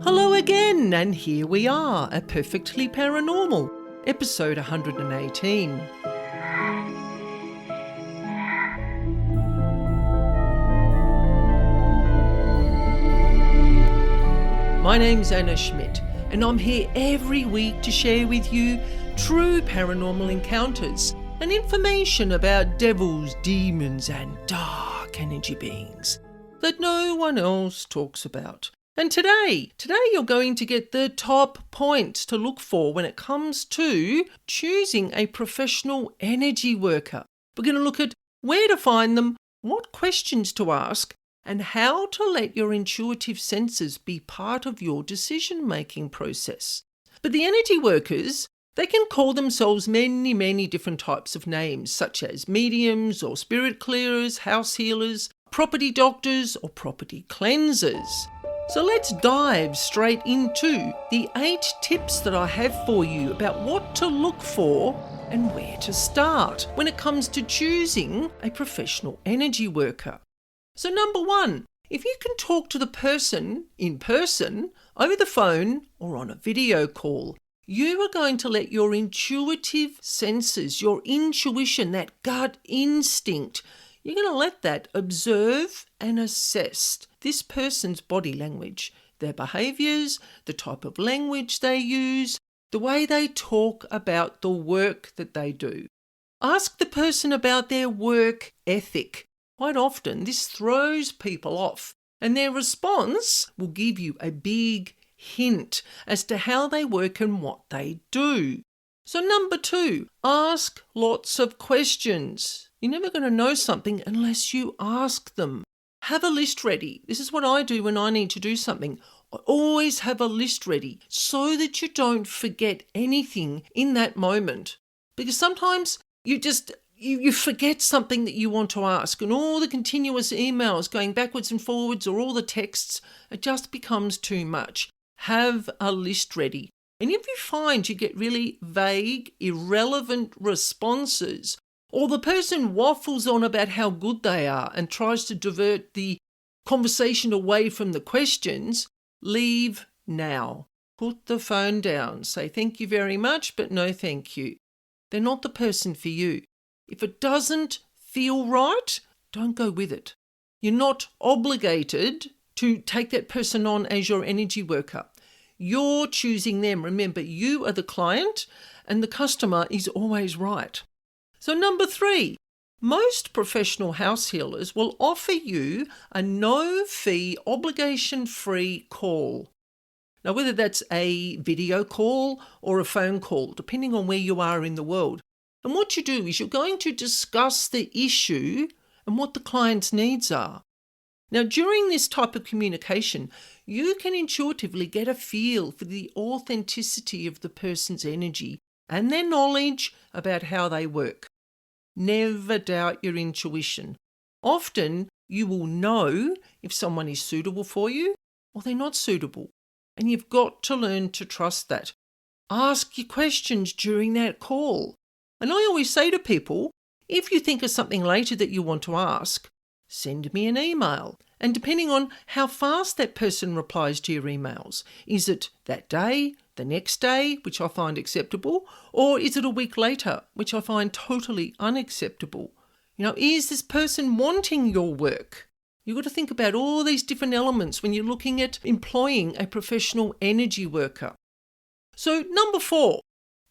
Hello again, and here we are at Perfectly Paranormal, episode 118. My name's Annaschmidt, and I'm here every week to share with you true paranormal encounters and information about devils, demons, and dark energy beings that no one else talks about. And today you're going to get the top points to look for when it comes to choosing a professional energy worker. We're going to look at where to find them, what questions to ask, and how to let your intuitive senses be part of your decision-making process. But the energy workers, they can call themselves many different types of names, such as mediums or spirit clearers, house healers, property doctors, or property cleansers. So let's dive straight into the 8 tips that I have for you about what to look for and where to start when it comes to choosing a professional energy worker. So number 1, if you can talk to the person in person, over the phone, or on a video call, you are going to let your intuitive senses, your intuition, that gut instinct, you're going to let that observe and assess this person's body language, their behaviours, the type of language they use, the way they talk about the work that they do. Ask the person about their work ethic. Quite often this throws people off, and their response will give you a big hint as to how they work and what they do. So number 2, ask lots of questions. You're never going to know something unless you ask them. Have a list ready. This is what I do when I need to do something. I always have a list ready so that you don't forget anything in that moment. Because sometimes you forget something that you want to ask, and all the continuous emails going backwards and forwards, or all the texts, it just becomes too much. Have a list ready. And if you find you get really vague, irrelevant responses, or the person waffles on about how good they are and tries to divert the conversation away from the questions, leave now. Put the phone down. Say thank you very much, but no thank you. They're not the person for you. If it doesn't feel right, don't go with it. You're not obligated to take that person on as your energy worker. You're choosing them. Remember, you are the client and the customer is always right. So number 3, most professional house healers will offer you a no-fee, obligation-free call. Now, whether that's a video call or a phone call, depending on where you are in the world. And what you do is you're going to discuss the issue and what the client's needs are. Now, during this type of communication, you can intuitively get a feel for the authenticity of the person's energy and their knowledge about how they work. Never doubt your intuition. Often you will know if someone is suitable for you or they're not suitable, and you've got to learn to trust that. Ask your questions during that call. And I always say to people, if you think of something later that you want to ask, send me an email. And depending on how fast that person replies to your emails, is it that day, the next day, which I find acceptable, or is it a week later, which I find totally unacceptable? Is this person wanting your work? You've got to think about all these different elements when you're looking at employing a professional energy worker. So number 4,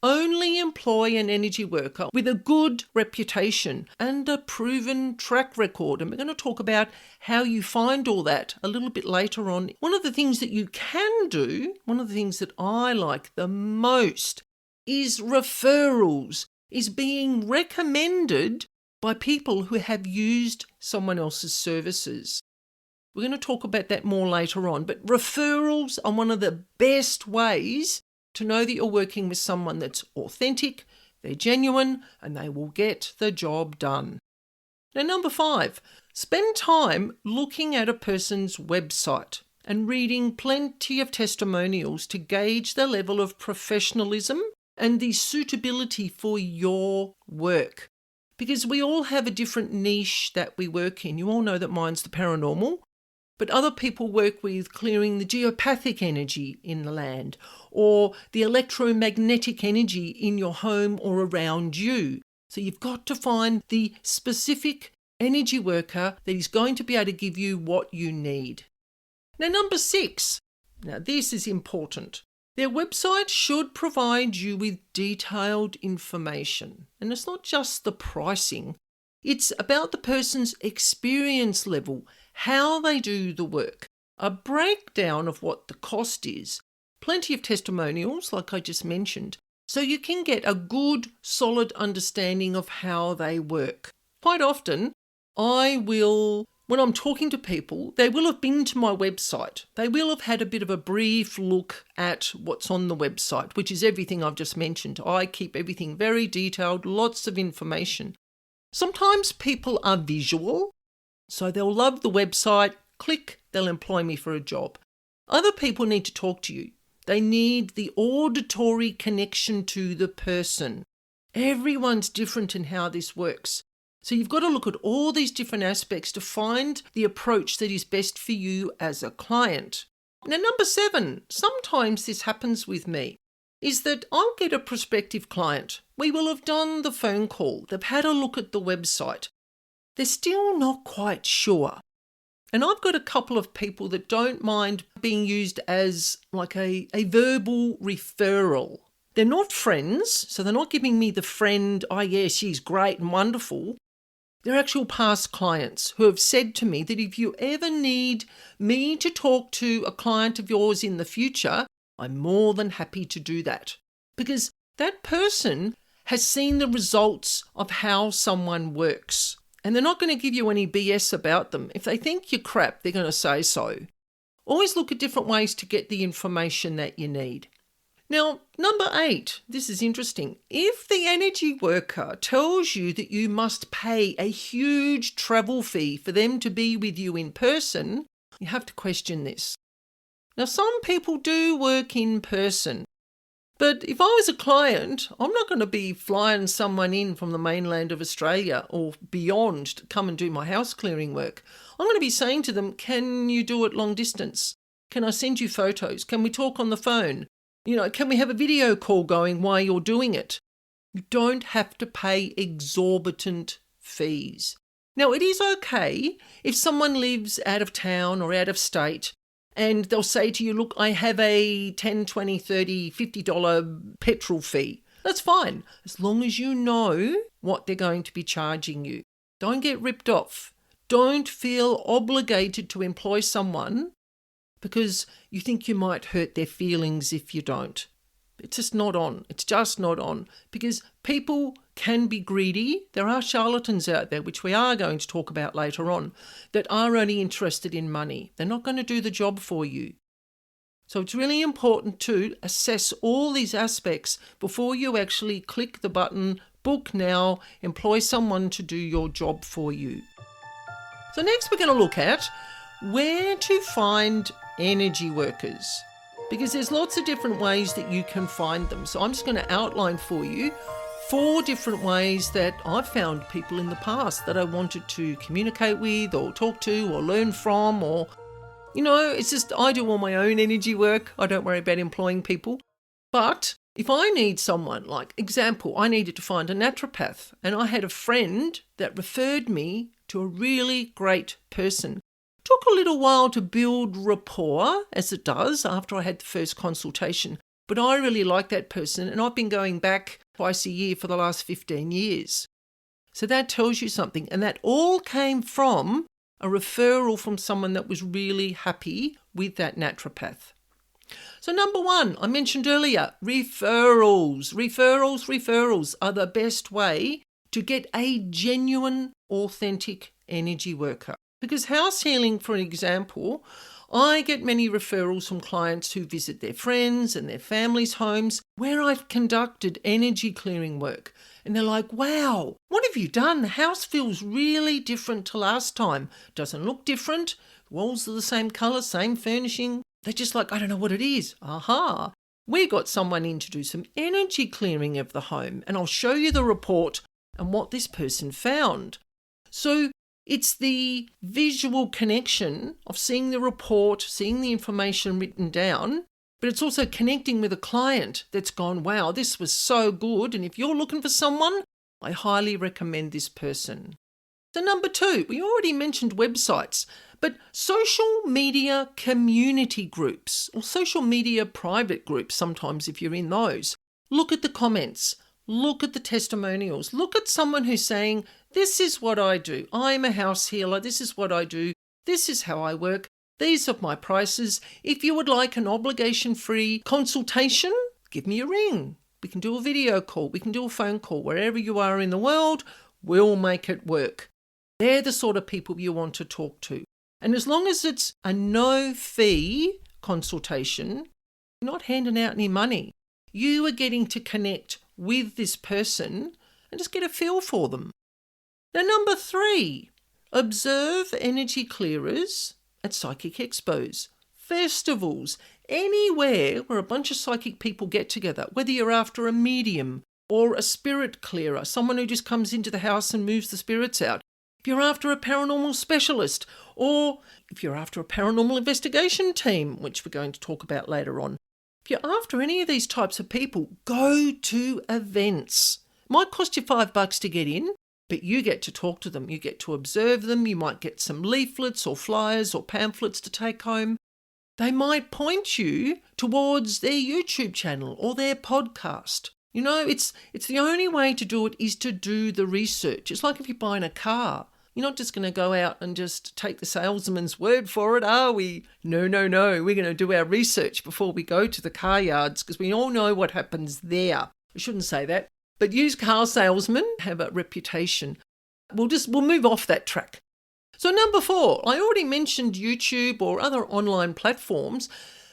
only employ an energy worker with a good reputation and a proven track record. And we're going to talk about how you find all that a little bit later on. One of the things that you can do, one of the things that I like the most, is referrals, is being recommended by people who have used someone else's services. We're going to talk about that more later on, but referrals are one of the best ways to know that you're working with someone that's authentic, they're genuine, and they will get the job done. Now, number 5, spend time looking at a person's website and reading plenty of testimonials to gauge the level of professionalism and the suitability for your work. Because we all have a different niche that we work in. You all know that mine's the paranormal. But other people work with clearing the geopathic energy in the land or the electromagnetic energy in your home or around you. So you've got to find the specific energy worker that is going to be able to give you what you need. Now, number 6. Now, this is important. Their website should provide you with detailed information. And it's not just the pricing. It's about the person's experience level, how they do the work, a breakdown of what the cost is, plenty of testimonials, like I just mentioned, so you can get a good, solid understanding of how they work. Quite often, when I'm talking to people, they will have been to my website. They will have had a bit of a brief look at what's on the website, which is everything I've just mentioned. I keep everything very detailed, lots of information. Sometimes people are visual, so they'll love the website, click, they'll employ me for a job. Other people need to talk to you. They need the auditory connection to the person. Everyone's different in how this works. So you've got to look at all these different aspects to find the approach that is best for you as a client. Now, number 7, sometimes this happens with me, is that I'll get a prospective client. We will have done the phone call. They've had a look at the website. They're still not quite sure. And I've got a couple of people that don't mind being used as like a verbal referral. They're not friends, so they're not giving me the friend, oh yeah, she's great and wonderful. They're actual past clients who have said to me that if you ever need me to talk to a client of yours in the future, I'm more than happy to do that. Because that person has seen the results of how someone works. And they're not going to give you any BS about them. If they think you're crap, they're going to say so. Always look at different ways to get the information that you need. Now, number 8, this is interesting. If the energy worker tells you that you must pay a huge travel fee for them to be with you in person, you have to question this. Now, some people do work in person, but if I was a client, I'm not going to be flying someone in from the mainland of Australia or beyond to come and do my house clearing work. I'm going to be saying to them, can you do it long distance? Can I send you photos? Can we talk on the phone? Can we have a video call going while you're doing it? You don't have to pay exorbitant fees. Now, it is okay if someone lives out of town or out of state and they'll say to you, look, I have a $10, $20, $30, $50 petrol fee. That's fine, as long as you know what they're going to be charging you. Don't get ripped off. Don't feel obligated to employ someone because you think you might hurt their feelings if you don't. It's just not on. It's just not on. Because people can be greedy. There are charlatans out there, which we are going to talk about later on, that are only interested in money. They're not going to do the job for you. So it's really important to assess all these aspects before you actually click the button, book now, employ someone to do your job for you. So next we're going to look at where to find energy workers, because there's lots of different ways that you can find them. So I'm just going to outline for you 4 different ways that I've found people in the past that I wanted to communicate with or talk to or learn from, or, it's just I do all my own energy work. I don't worry about employing people. But if I need someone, like example, I needed to find a naturopath, and I had a friend that referred me to a really great person. Took a little while to build rapport, as it does after I had the first consultation, but I really like that person, and I've been going back twice a year for the last 15 years. So that tells you something, and that all came from a referral from someone that was really happy with that naturopath. So number 1, I mentioned earlier, referrals. Referrals are the best way to get a genuine, authentic energy worker. Because house healing, for example, I get many referrals from clients who visit their friends and their families' homes where I've conducted energy clearing work. And they're like, wow, what have you done? The house feels really different to last time. Doesn't look different. The walls are the same colour, same furnishing. They're just like, I don't know what it is. Aha. We got someone in to do some energy clearing of the home, and I'll show you the report and what this person found. So It's the visual connection of seeing the report, seeing the information written down, but it's also connecting with a client that's gone, wow, this was so good. And if you're looking for someone, I highly recommend this person. So number 2, we already mentioned websites, but social media community groups or social media private groups, sometimes if you're in those, look at the comments, look at the testimonials, look at someone who's saying, this is what I do. I'm a house healer. This is what I do. This is how I work. These are my prices. If you would like an obligation-free consultation, give me a ring. We can do a video call. We can do a phone call. Wherever you are in the world, we'll make it work. They're the sort of people you want to talk to. And as long as it's a no-fee consultation, you're not handing out any money. You are getting to connect with this person and just get a feel for them. Now, number 3, observe energy clearers at psychic expos, festivals, anywhere where a bunch of psychic people get together, whether you're after a medium or a spirit clearer, someone who just comes into the house and moves the spirits out. If you're after a paranormal specialist, or if you're after a paranormal investigation team, which we're going to talk about later on. If you're after any of these types of people, go to events. Might cost you $5 to get in, but you get to talk to them. You get to observe them. You might get some leaflets or flyers or pamphlets to take home. They might point you towards their YouTube channel or their podcast. You know, it's the only way to do it is to do the research. It's like if you're buying a car. You're not just going to go out and just take the salesman's word for it, are we? No. We're going to do our research before we go to the car yards because we all know what happens there. I shouldn't say that. But used car salesmen have a reputation. We'll move off that track. So number 4, I already mentioned YouTube or other online platforms,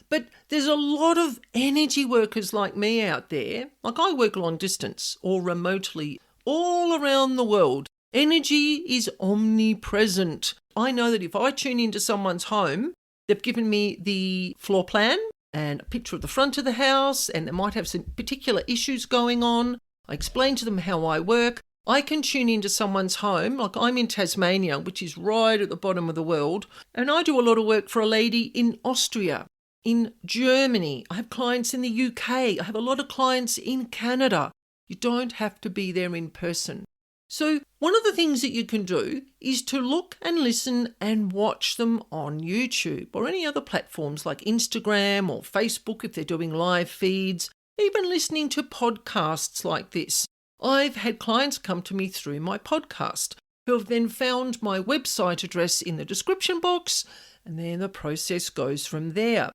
but there's a lot of energy workers like me out there. Like I work long distance or remotely all around the world. Energy is omnipresent. I know that if I tune into someone's home, they've given me the floor plan and a picture of the front of the house, and they might have some particular issues going on. I explain to them how I work. I can tune into someone's home, like I'm in Tasmania, which is right at the bottom of the world, and I do a lot of work for a lady in Austria, in Germany. I have clients in the UK. I have a lot of clients in Canada. You don't have to be there in person. So one of the things that you can do is to look and listen and watch them on YouTube or any other platforms like Instagram or Facebook if they're doing live feeds, even listening to podcasts like this. I've had clients come to me through my podcast who have then found my website address in the description box, and then the process goes from there.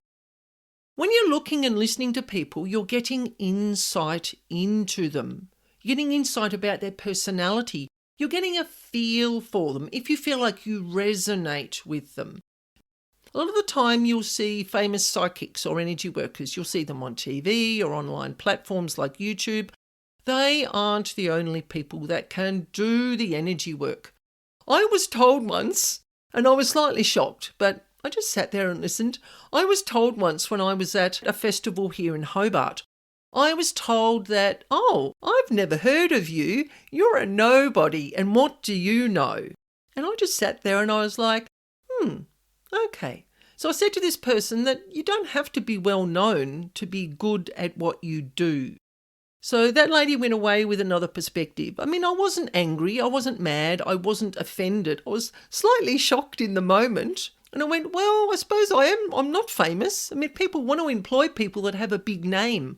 When you're looking and listening to people, you're getting insight into them. You're getting insight about their personality. You're getting a feel for them if you feel like you resonate with them. A lot of the time you'll see famous psychics or energy workers. You'll see them on TV or online platforms like YouTube. They aren't the only people that can do the energy work. I was told once, and I was slightly shocked, but I just sat there and listened. I was told once when I was at a festival here in Hobart, I was told that, oh, I've never heard of you. You're a nobody, and what do you know? And I just sat there and I was like, okay. So I said to this person that you don't have to be well known to be good at what you do. So that lady went away with another perspective. I mean, I wasn't angry, I wasn't mad, I wasn't offended. I was slightly shocked in the moment. And I went, well, I suppose I am. I'm not famous. I mean, people want to employ people that have a big name.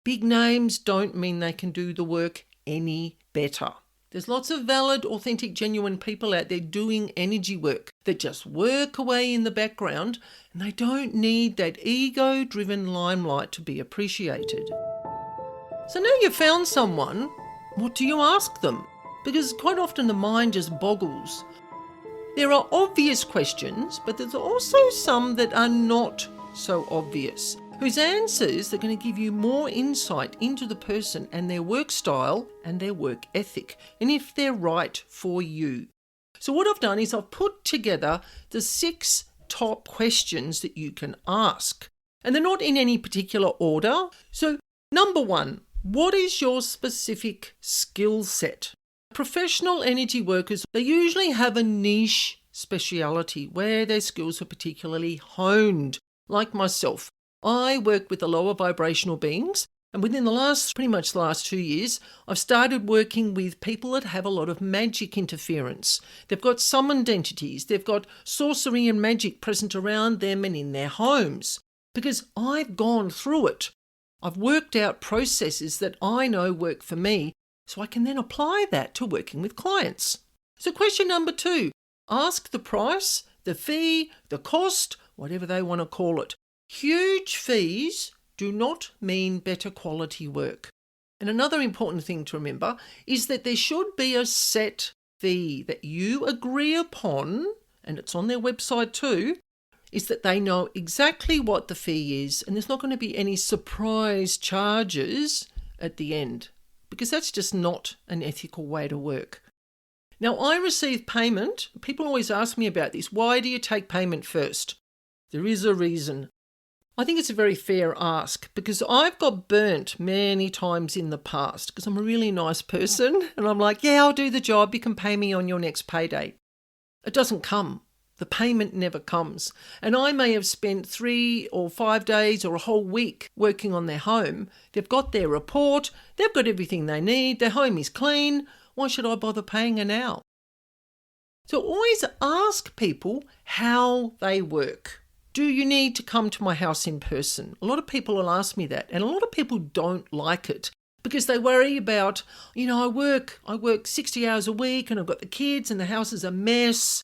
Big names don't mean they can do the work any better. There's lots of valid, authentic, genuine people out there doing energy work that just work away in the background, and they don't need that ego-driven limelight to be appreciated. So now you've found someone, what do you ask them? Because quite often the mind just boggles. There are obvious questions, but there's also some that are not so obvious, whose answers are going to give you more insight into the person and their work style and their work ethic, and if they're right for you. So what I've done is I've put together the 6 top questions that you can ask, and they're not in any particular order. So number 1, what is your specific skill set? Professional energy workers, they usually have a niche speciality where their skills are particularly honed. Like myself, I work with the lower vibrational beings, and within pretty much the last 2 years, I've started working with people that have a lot of magic interference. They've got summoned entities, they've got sorcery and magic present around them and in their homes. Because I've gone through it. I've worked out processes that I know work for me, so I can then apply that to working with clients. So question number 2, ask the price, the fee, the cost, whatever they want to call it. Huge fees do not mean better quality work. And another important thing to remember is that there should be a set fee that you agree upon, and it's on their website too, is that they know exactly what the fee is, and there's not going to be any surprise charges at the end, because that's just not an ethical way to work. Now, I receive payment. People always ask me about this. Why do you take payment first? There is a reason. I think it's a very fair ask because I've got burnt many times in the past because I'm a really nice person and I'm like, yeah, I'll do the job. You can pay me on your next payday. It doesn't come. The payment never comes. And I may have spent 3 or 5 days or a whole week working on their home. They've got their report. They've got everything they need. Their home is clean. Why should I bother paying her now? So always ask people how they work. Do you need to come to my house in person? A lot of people will ask me that, and a lot of people don't like it because they worry about, I work 60 hours a week and I've got the kids and the house is a mess.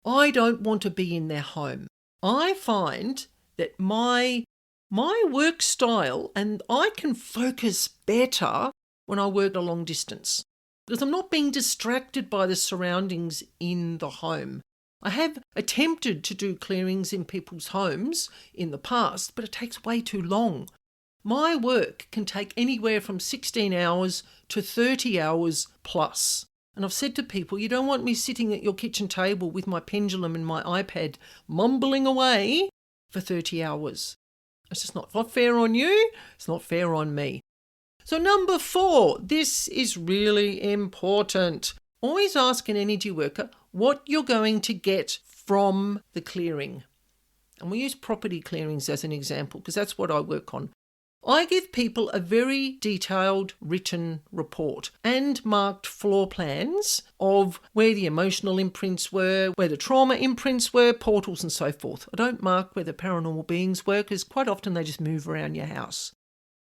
I don't want to be in their home. I find that my work style, and I can focus better when I work a long distance because I'm not being distracted by the surroundings in the home. I have attempted to do clearings in people's homes in the past, but it takes way too long. My work can take anywhere from 16 hours to 30 hours plus. And I've said to people, you don't want me sitting at your kitchen table with my pendulum and my iPad mumbling away for 30 hours. It's just not fair on you. It's not fair on me. So number 4, this is really important. Always ask an energy worker what you're going to get from the clearing. And we use property clearings as an example because that's what I work on. I give people a very detailed written report and marked floor plans of where the emotional imprints were, where the trauma imprints were, portals and so forth. I don't mark where the paranormal beings were because quite often they just move around your house.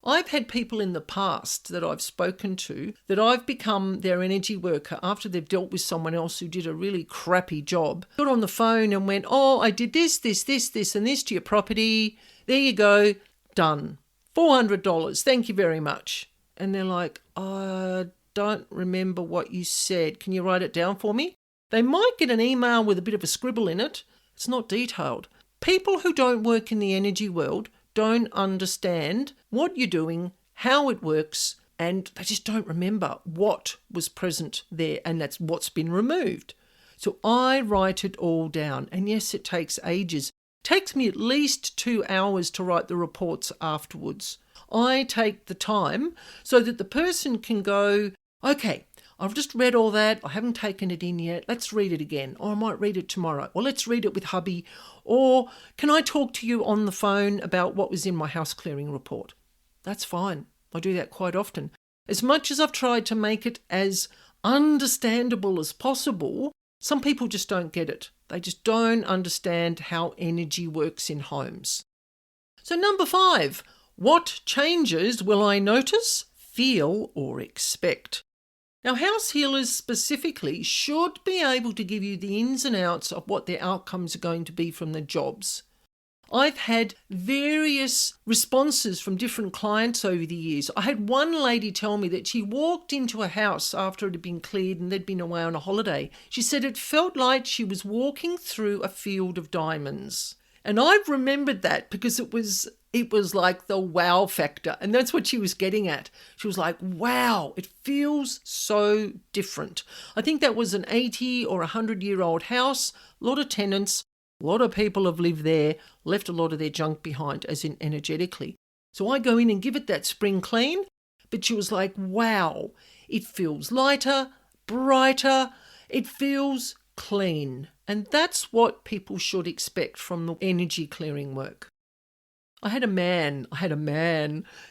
I've had people in the past that I've spoken to that I've become their energy worker after they've dealt with someone else who did a really crappy job. Got on the phone and went, I did this and this to your property. There you go. Done. $400. Thank you very much. And they're like, I don't remember what you said. Can you write it down for me? They might get an email with a bit of a scribble in it. It's not detailed. People who don't work in the energy world don't understand what you're doing, how it works, and they just don't remember what was present there, and that's what's been removed. So I write it all down, and yes, it takes ages. It takes me at least 2 hours to write the reports afterwards. I take the time so that the person can go, okay, I've just read all that. I haven't taken it in yet. Let's read it again. Or I might read it tomorrow. Or let's read it with hubby. Or can I talk to you on the phone about what was in my house clearing report? That's fine. I do that quite often. As much as I've tried to make it as understandable as possible, some people just don't get it. They just don't understand how energy works in homes. So number 5, what changes will I notice, feel, or expect? Now, house healers specifically should be able to give you the ins and outs of what their outcomes are going to be from the jobs. I've had various responses from different clients over the years. I had one lady tell me that she walked into a house after it had been cleared and they'd been away on a holiday. She said it felt like she was walking through a field of diamonds. And I've remembered that because it was like the wow factor. And that's what she was getting at. She was like, wow, it feels so different. I think that was an 80 or 100-year-old house, a lot of tenants, a lot of people have lived there, left a lot of their junk behind, as in energetically. So I go in and give it that spring clean, but she was like, wow, it feels lighter, brighter. It feels clean. And that's what people should expect from the energy clearing work. I had a man,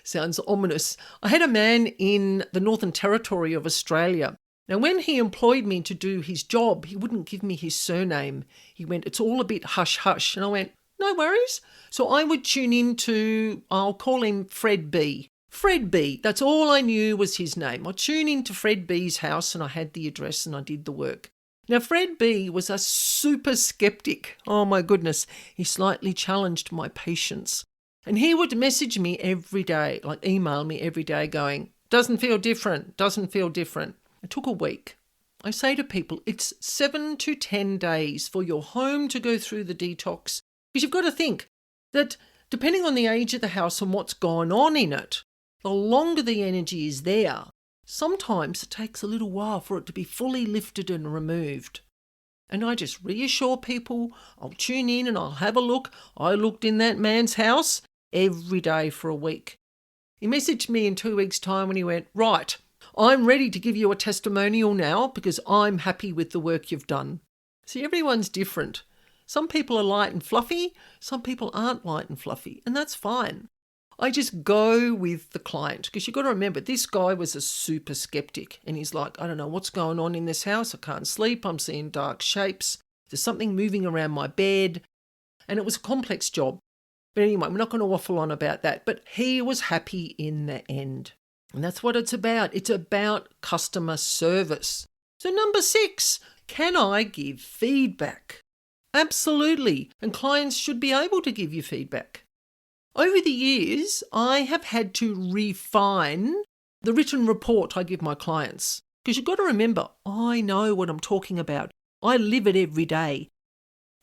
sounds ominous. I had a man in the Northern Territory of Australia. Now, when he employed me to do his job, he wouldn't give me his surname. He went, "It's all a bit hush-hush." And I went, "No worries." So I would tune in to, I'll call him Fred B. Fred B, that's all I knew was his name. I'd tune into Fred B's house and I had the address and I did the work. Now, Fred B was a super skeptic. Oh my goodness, he slightly challenged my patience. And he would message me every day, like email me every day going, doesn't feel different. It took a week. I say to people, it's 7 to 10 days for your home to go through the detox. Because you've got to think that depending on the age of the house and what's gone on in it, the longer the energy is there, sometimes it takes a little while for it to be fully lifted and removed. And I just reassure people, I'll tune in and I'll have a look. I looked in that man's house every day for a week. He messaged me in 2 weeks' time and he went, "Right, I'm ready to give you a testimonial now because I'm happy with the work you've done." See, everyone's different. Some people are light and fluffy, some people aren't light and fluffy, and that's fine. I just go with the client because you've got to remember, this guy was a super skeptic and he's like, "I don't know what's going on in this house. I can't sleep. I'm seeing dark shapes. There's something moving around my bed." And it was a complex job. But anyway, we're not going to waffle on about that. But he was happy in the end. And that's what it's about. It's about customer service. So number 6, can I give feedback? Absolutely. And clients should be able to give you feedback. Over the years, I have had to refine the written report I give my clients. Because you've got to remember, I know what I'm talking about. I live it every day.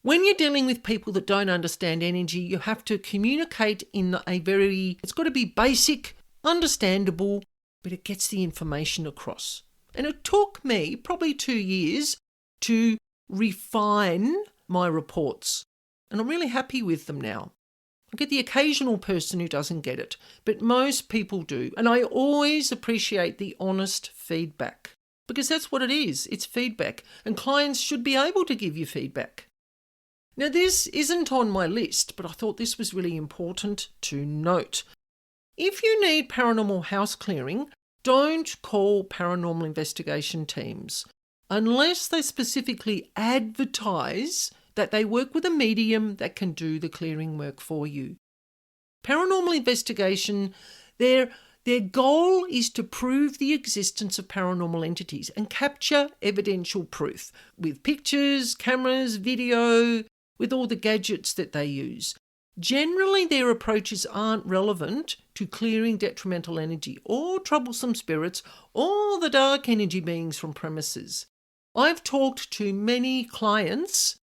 When you're dealing with people that don't understand energy, you have to communicate in it's got to be basic, understandable, but it gets the information across. And it took me probably 2 years to refine my reports. And I'm really happy with them now. I get the occasional person who doesn't get it, but most people do. And I always appreciate the honest feedback because that's what it is. It's feedback. And clients should be able to give you feedback. Now, this isn't on my list, but I thought this was really important to note. If you need paranormal house clearing, don't call paranormal investigation teams unless they specifically advertise that they work with a medium that can do the clearing work for you. Paranormal investigation, their goal is to prove the existence of paranormal entities and capture evidential proof with pictures, cameras, video, with all the gadgets that they use. Generally, their approaches aren't relevant to clearing detrimental energy or troublesome spirits or the dark energy beings from premises. I've talked to many clients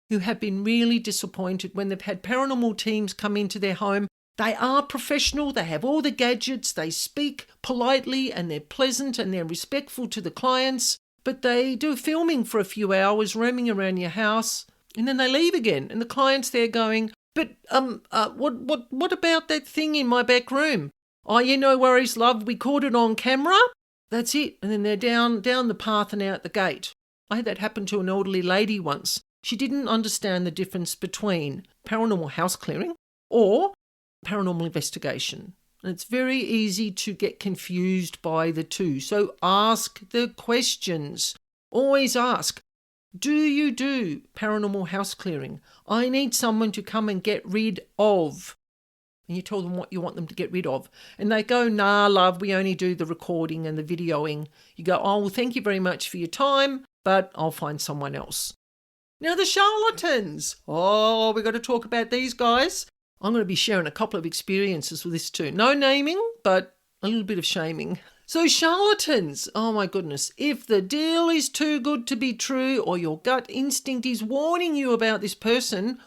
who have been really disappointed when they've had paranormal teams come into their home. They are professional, they have all the gadgets, they speak politely and they're pleasant and they're respectful to the clients, but they do filming for a few hours, roaming around your house, and then they leave again. And the client's there going, "But what about that thing in my back room?" "Oh, yeah, no worries, love, we caught it on camera." That's it. And then they're down the path and out the gate. I had that happen to an elderly lady once. She didn't understand the difference between paranormal house clearing or paranormal investigation. And it's very easy to get confused by the two. So ask the questions. Always ask, do you do paranormal house clearing? I need someone to come and get rid of. And you tell them what you want them to get rid of. And they go, "Nah, love, we only do the recording and the videoing." You go, "Oh, well, thank you very much for your time, but I'll find someone else." Now, the charlatans. Oh, we've got to talk about these guys. I'm going to be sharing a couple of experiences with this too. No naming, but a little bit of shaming. So charlatans, oh my goodness, if the deal is too good to be true or your gut instinct is warning you about this person,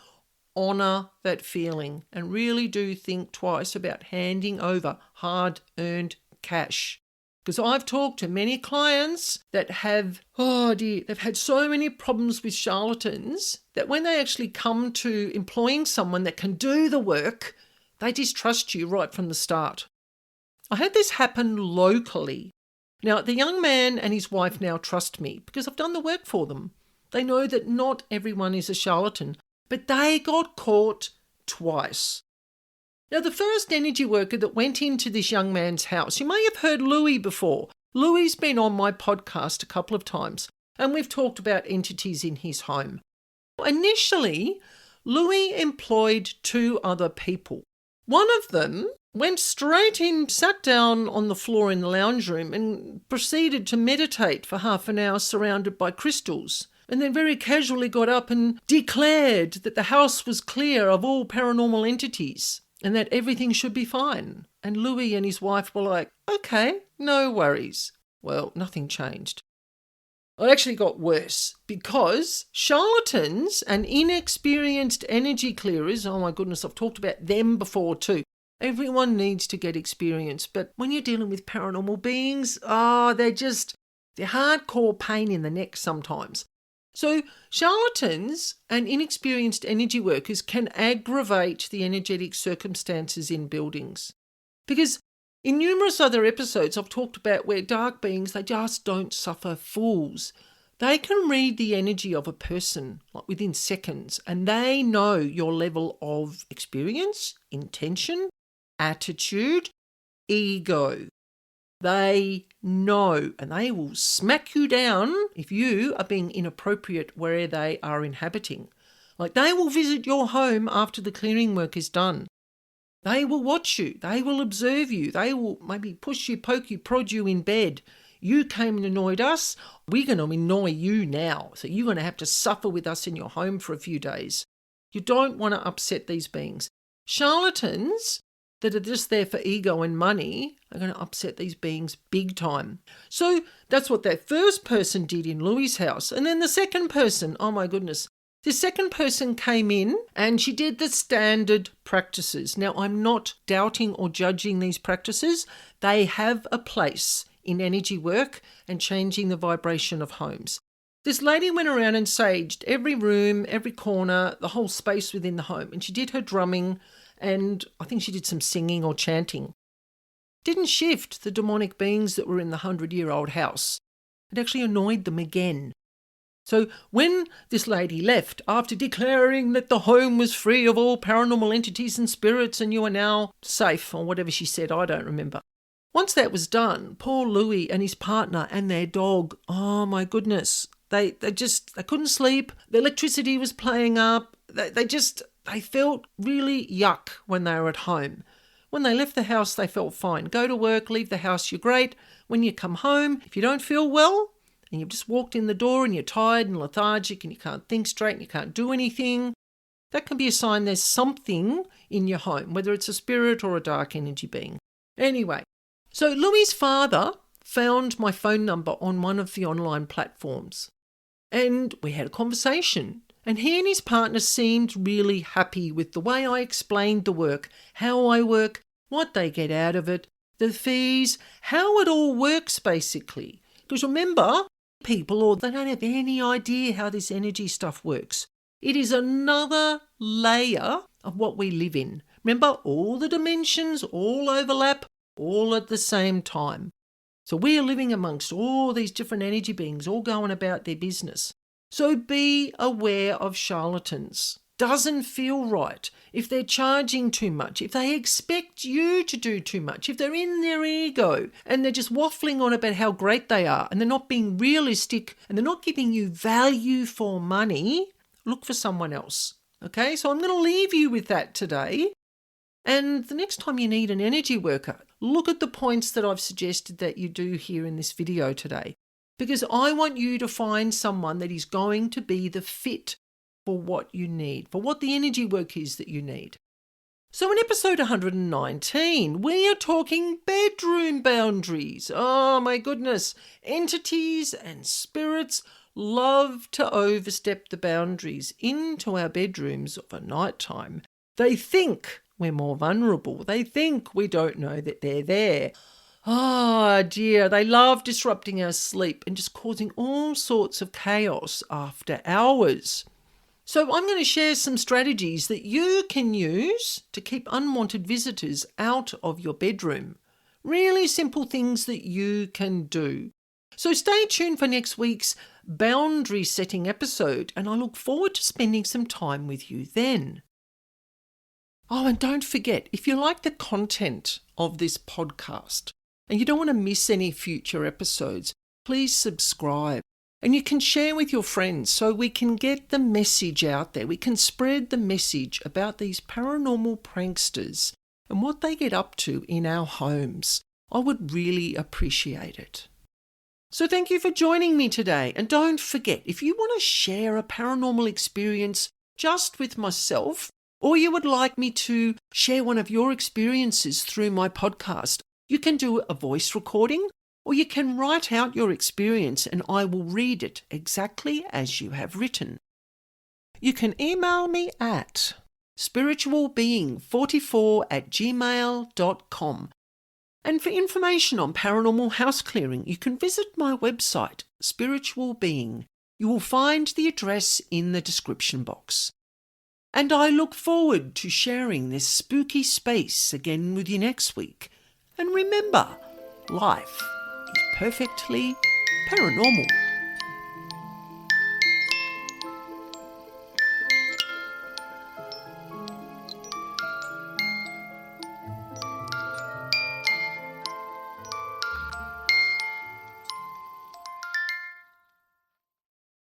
honour that feeling and really do think twice about handing over hard-earned cash. Because I've talked to many clients that they've had so many problems with charlatans that when they actually come to employing someone that can do the work, they distrust you right from the start. I had this happen locally. Now, the young man and his wife now trust me because I've done the work for them. They know that not everyone is a charlatan, but they got caught twice. Now, the first energy worker that went into this young man's house, you may have heard Louis before. Louis's been on my podcast a couple of times, and we've talked about entities in his home. Initially, Louis employed 2 other people. One of them went straight in, sat down on the floor in the lounge room and proceeded to meditate for half an hour surrounded by crystals, and then very casually got up and declared that the house was clear of all paranormal entities and that everything should be fine. And Louis and his wife were like, okay, no worries. Well, nothing changed. It actually got worse because charlatans and inexperienced energy clearers, oh my goodness, I've talked about them before too. Everyone needs to get experience, but when you're dealing with paranormal beings, they're hardcore pain in the neck sometimes. So charlatans and inexperienced energy workers can aggravate the energetic circumstances in buildings. Because in numerous other episodes, I've talked about where dark beings, they just don't suffer fools. They can read the energy of a person like within seconds, and they know your level of experience, intention, attitude, ego. They know, and they will smack you down if you are being inappropriate where they are inhabiting. Like, they will visit your home after the clearing work is done. They will watch you. They will observe you. They will maybe push you, poke you, prod you in bed. You came and annoyed us. We're going to annoy you now. So you're going to have to suffer with us in your home for a few days. You don't want to upset these beings. Charlatans that are just there for ego and money are going to upset these beings big time. So that's what that first person did in Louis's house. And then the second person, oh my goodness, the second person came in and she did the standard practices. Now, I'm not doubting or judging these practices. They have a place in energy work and changing the vibration of homes. This lady went around and saged every room, every corner, the whole space within the home. And she did her drumming, and I think she did some singing or chanting. Didn't shift the demonic beings that were in the 100-year-old house. It actually annoyed them again. So when this lady left, after declaring that the home was free of all paranormal entities and spirits and you are now safe, or whatever she said, I don't remember. Once that was done, poor Louis and his partner and their dog, oh my goodness, they couldn't sleep. The electricity was playing up. They felt really yuck when they were at home. When they left the house, they felt fine. Go to work, leave the house, you're great. When you come home, if you don't feel well, and you've just walked in the door and you're tired and lethargic and you can't think straight and you can't do anything, that can be a sign there's something in your home, whether it's a spirit or a dark energy being. Anyway, so Louis's father found my phone number on one of the online platforms and we had a conversation. And he and his partner seemed really happy with the way I explained the work, how I work, what they get out of it, the fees, how it all works basically. Because remember, people, they don't have any idea how this energy stuff works. It is another layer of what we live in. Remember, all the dimensions all overlap, all at the same time. So we are living amongst all these different energy beings, all going about their business. So be aware of charlatans. Doesn't feel right. If they're charging too much, if they expect you to do too much, if they're in their ego and they're just waffling on about how great they are and they're not being realistic and they're not giving you value for money, look for someone else. Okay, so I'm going to leave you with that today. And the next time you need an energy worker, look at the points that I've suggested that you do here in this video today. Because I want you to find someone that is going to be the fit for what you need, for what the energy work is that you need. So in episode 119, we are talking bedroom boundaries. Oh my goodness. Entities and spirits love to overstep the boundaries into our bedrooms of a night time. They think we're more vulnerable. They think we don't know that they're there. Oh dear, they love disrupting our sleep and just causing all sorts of chaos after hours. So I'm going to share some strategies that you can use to keep unwanted visitors out of your bedroom. Really simple things that you can do. So stay tuned for next week's boundary setting episode, and I look forward to spending some time with you then. Oh, and don't forget, if you like the content of this podcast and you don't want to miss any future episodes, please subscribe. And you can share with your friends so we can get the message out there. We can spread the message about these paranormal pranksters and what they get up to in our homes. I would really appreciate it. So thank you for joining me today. And don't forget, if you want to share a paranormal experience just with myself, or you would like me to share one of your experiences through my podcast, you can do a voice recording, or you can write out your experience and I will read it exactly as you have written. You can email me at spiritualbeing44@gmail.com. And for information on paranormal house clearing, you can visit my website, Spiritual Being. You will find the address in the description box. And I look forward to sharing this spooky space again with you next week. And remember, life is perfectly paranormal.